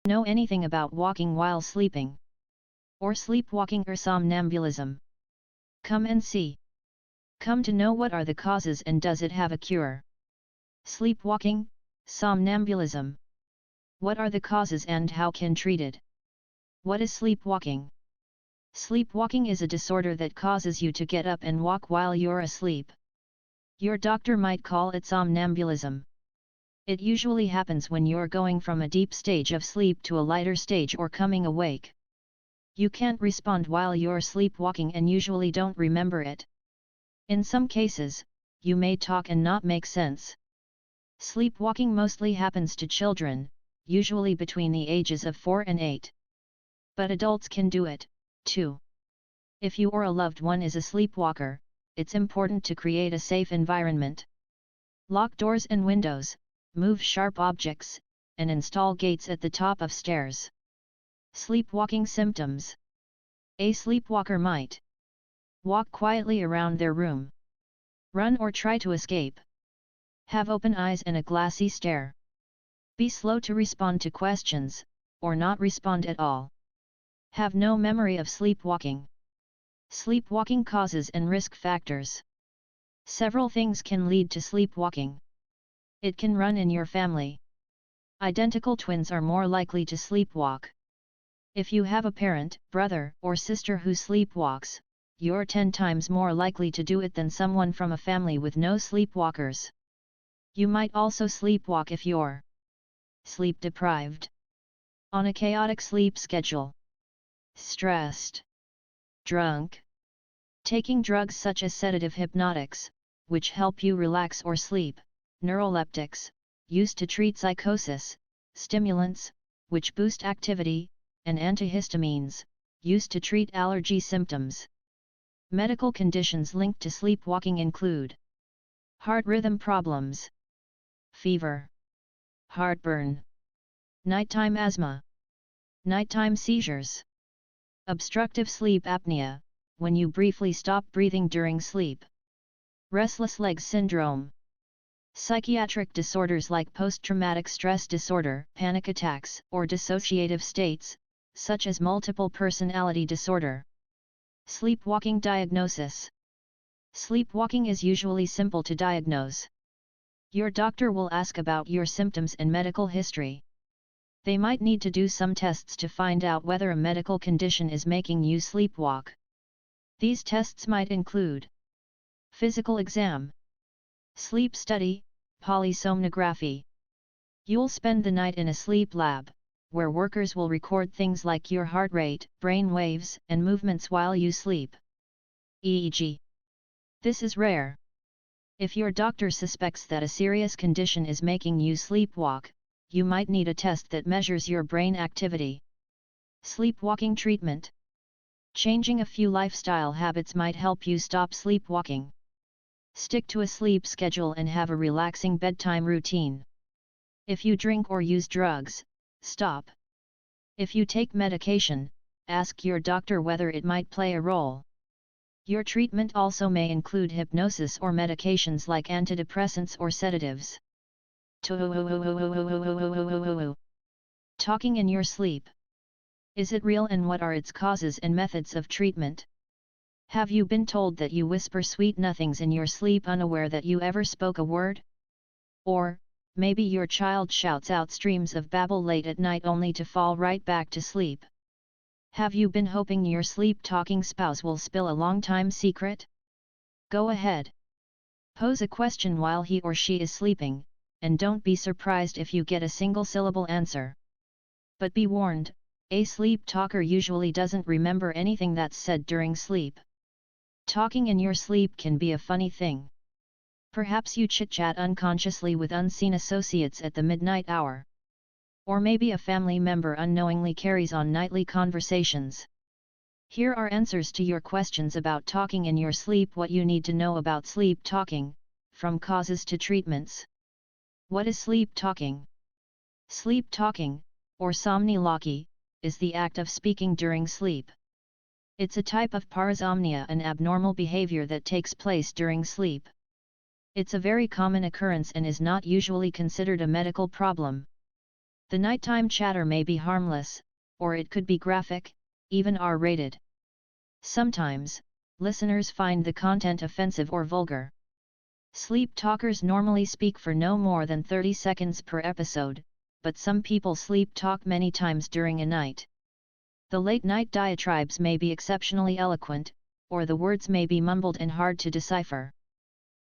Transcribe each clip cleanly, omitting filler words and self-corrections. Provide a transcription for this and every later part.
Know anything about walking while sleeping? Or sleepwalking or somnambulism? Come and see. Come to know what are the causes and does it have a cure? Sleepwalking, somnambulism. What are the causes and how can treated? What is sleepwalking? Sleepwalking is a disorder that causes you to get up and walk while you're asleep. Your doctor might call it somnambulism. It usually happens when you're going from a deep stage of sleep to a lighter stage or coming awake. You can't respond while you're sleepwalking and usually don't remember it. In some cases, you may talk and not make sense. Sleepwalking mostly happens to children, usually between the ages of 4 and 8. But adults can do it, too. If you or a loved one is a sleepwalker, it's important to create a safe environment. Lock doors and windows, move sharp objects, and install gates at the top of stairs. Sleepwalking symptoms. A sleepwalker might walk quietly around their room, run or try to escape, have open eyes and a glassy stare, be slow to respond to questions, or not respond at all, have no memory of sleepwalking. Sleepwalking causes and risk factors. Several things can lead to sleepwalking. It can run in your family. Identical twins are more likely to sleepwalk. If you have a parent, brother, or sister who sleepwalks, you're 10 times more likely to do it than someone from a family with no sleepwalkers. You might also sleepwalk if you're sleep deprived, on a chaotic sleep schedule, stressed, drunk, taking drugs such as sedative hypnotics, which help you relax or sleep, neuroleptics, used to treat psychosis, stimulants, which boost activity, and antihistamines, used to treat allergy symptoms. Medical conditions linked to sleepwalking include heart rhythm problems, fever, heartburn, nighttime asthma, nighttime seizures, obstructive sleep apnea, when you briefly stop breathing during sleep, restless leg syndrome, psychiatric disorders like post-traumatic stress disorder, panic attacks, or dissociative states, such as multiple personality disorder. Sleepwalking diagnosis. Sleepwalking is usually simple to diagnose. Your doctor will ask about your symptoms and medical history. They might need to do some tests to find out whether a medical condition is making you sleepwalk. These tests might include physical exam, sleep study, polysomnography. You'll spend the night in a sleep lab, where workers will record things like your heart rate, brain waves, and movements while you sleep. EEG. This is rare. If your doctor suspects that a serious condition is making you sleepwalk, you might need a test that measures your brain activity. Sleepwalking treatment. Changing a few lifestyle habits might help you stop sleepwalking. Stick to a sleep schedule and have a relaxing bedtime routine. If you drink or use drugs, stop. If you take medication, ask your doctor whether it might play a role. Your treatment also may include hypnosis or medications like antidepressants or sedatives. Talking in your sleep. Is it real and what are its causes and methods of treatment? Have you been told that you whisper sweet nothings in your sleep unaware that you ever spoke a word? Or, maybe your child shouts out streams of babble late at night only to fall right back to sleep. Have you been hoping your sleep-talking spouse will spill a long-time secret? Go ahead. Pose a question while he or she is sleeping, and don't be surprised if you get a single-syllable answer. But be warned, a sleep talker usually doesn't remember anything that's said during sleep. Talking in your sleep can be a funny thing. Perhaps you chitchat unconsciously with unseen associates at the midnight hour. Or maybe a family member unknowingly carries on nightly conversations. Here are answers to your questions about talking in your sleep. What you need to know about sleep talking, from causes to treatments. What is sleep talking? Sleep talking, or somniloquy, is the act of speaking during sleep. It's a type of parasomnia, an abnormal behavior that takes place during sleep. It's a very common occurrence and is not usually considered a medical problem. The nighttime chatter may be harmless, or it could be graphic, even R-rated. Sometimes, listeners find the content offensive or vulgar. Sleep talkers normally speak for no more than 30 seconds per episode, but some people sleep talk many times during a night. The late-night diatribes may be exceptionally eloquent, or the words may be mumbled and hard to decipher.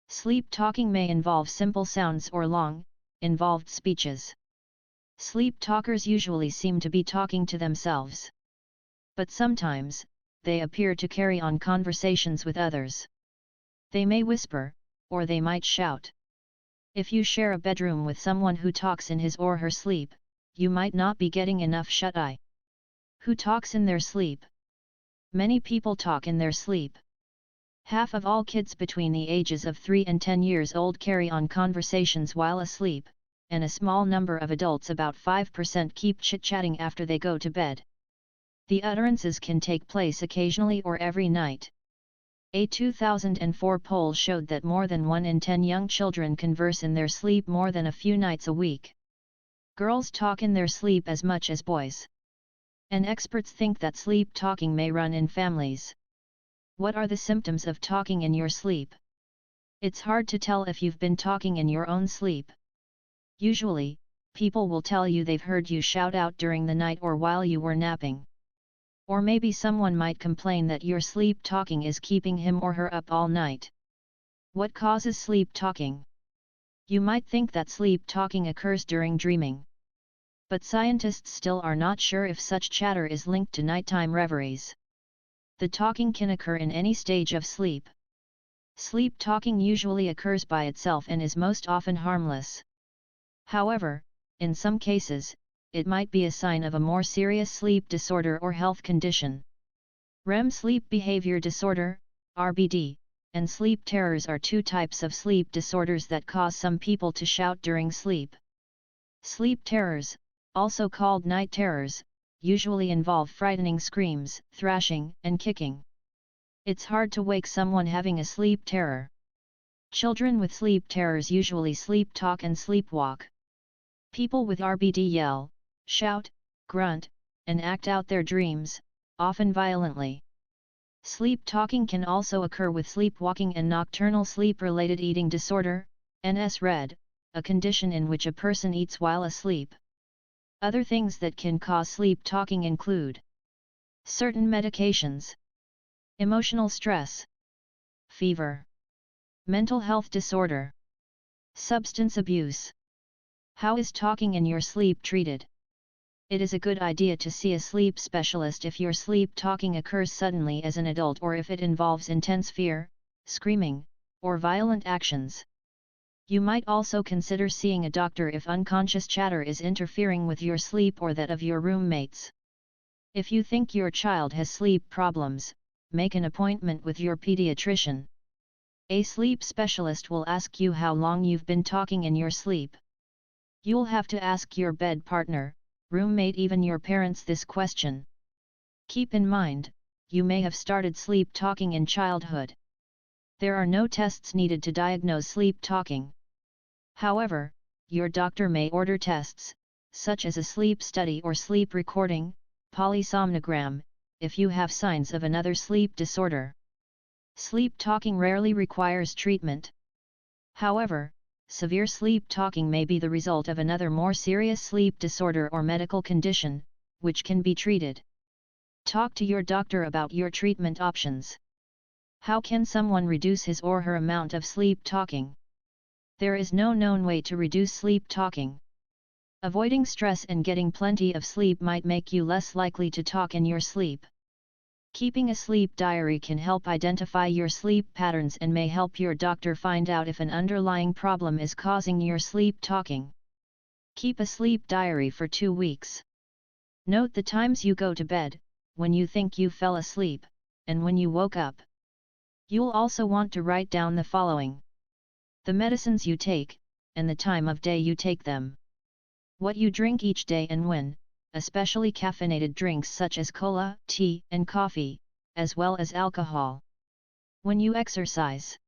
Sleep talking may involve simple sounds or long, involved speeches. Sleep talkers usually seem to be talking to themselves. But sometimes, they appear to carry on conversations with others. They may whisper, or they might shout. If you share a bedroom with someone who talks in his or her sleep, you might not be getting enough shut-eye. Who talks in their sleep? Many people talk in their sleep. Half of all kids between the ages of 3 and 10 years old carry on conversations while asleep, and a small number of adults, about 5%, keep chit-chatting after they go to bed. The utterances can take place occasionally or every night. A 2004 poll showed that more than 1 in 10 young children converse in their sleep more than a few nights a week. Girls talk in their sleep as much as boys. And experts think that sleep talking may run in families. What are the symptoms of talking in your sleep? It's hard to tell if you've been talking in your own sleep. Usually, people will tell you they've heard you shout out during the night or while you were napping. Or maybe someone might complain that your sleep talking is keeping him or her up all night. What causes sleep talking? You might think that sleep talking occurs during dreaming. But scientists still are not sure if such chatter is linked to nighttime reveries. The talking can occur in any stage of sleep. Sleep talking usually occurs by itself and is most often harmless. However, in some cases, it might be a sign of a more serious sleep disorder or health condition. REM sleep behavior disorder, RBD, and sleep terrors are two types of sleep disorders that cause some people to shout during sleep. Sleep terrors, also called night terrors, usually involve frightening screams, thrashing, and kicking. It's hard to wake someone having a sleep terror. Children with sleep terrors usually sleep talk and sleepwalk. People with RBD yell, shout, grunt, and act out their dreams, often violently. Sleep talking can also occur with sleepwalking and nocturnal sleep-related eating disorder, NSRED, a condition in which a person eats while asleep. Other things that can cause sleep talking include certain medications, emotional stress, fever, mental health disorder, substance abuse. How is talking in your sleep treated? It is a good idea to see a sleep specialist if your sleep talking occurs suddenly as an adult or if it involves intense fear, screaming, or violent actions. You might also consider seeing a doctor if unconscious chatter is interfering with your sleep or that of your roommates. If you think your child has sleep problems, make an appointment with your pediatrician. A sleep specialist will ask you how long you've been talking in your sleep. You'll have to ask your bed partner, roommate, even your parents this question. Keep in mind, you may have started sleep talking in childhood. There are no tests needed to diagnose sleep talking. However, your doctor may order tests, such as a sleep study or sleep recording, polysomnogram, if you have signs of another sleep disorder. Sleep talking rarely requires treatment. However, severe sleep talking may be the result of another more serious sleep disorder or medical condition, which can be treated. Talk to your doctor about your treatment options. How can someone reduce his or her amount of sleep talking? There is no known way to reduce sleep talking. Avoiding stress and getting plenty of sleep might make you less likely to talk in your sleep. Keeping a sleep diary can help identify your sleep patterns and may help your doctor find out if an underlying problem is causing your sleep talking. Keep a sleep diary for 2 weeks. Note the times you go to bed, when you think you fell asleep, and when you woke up. You'll also want to write down the following: the medicines you take, and the time of day you take them. What you drink each day and when, especially caffeinated drinks such as cola, tea, and coffee, as well as alcohol. When you exercise.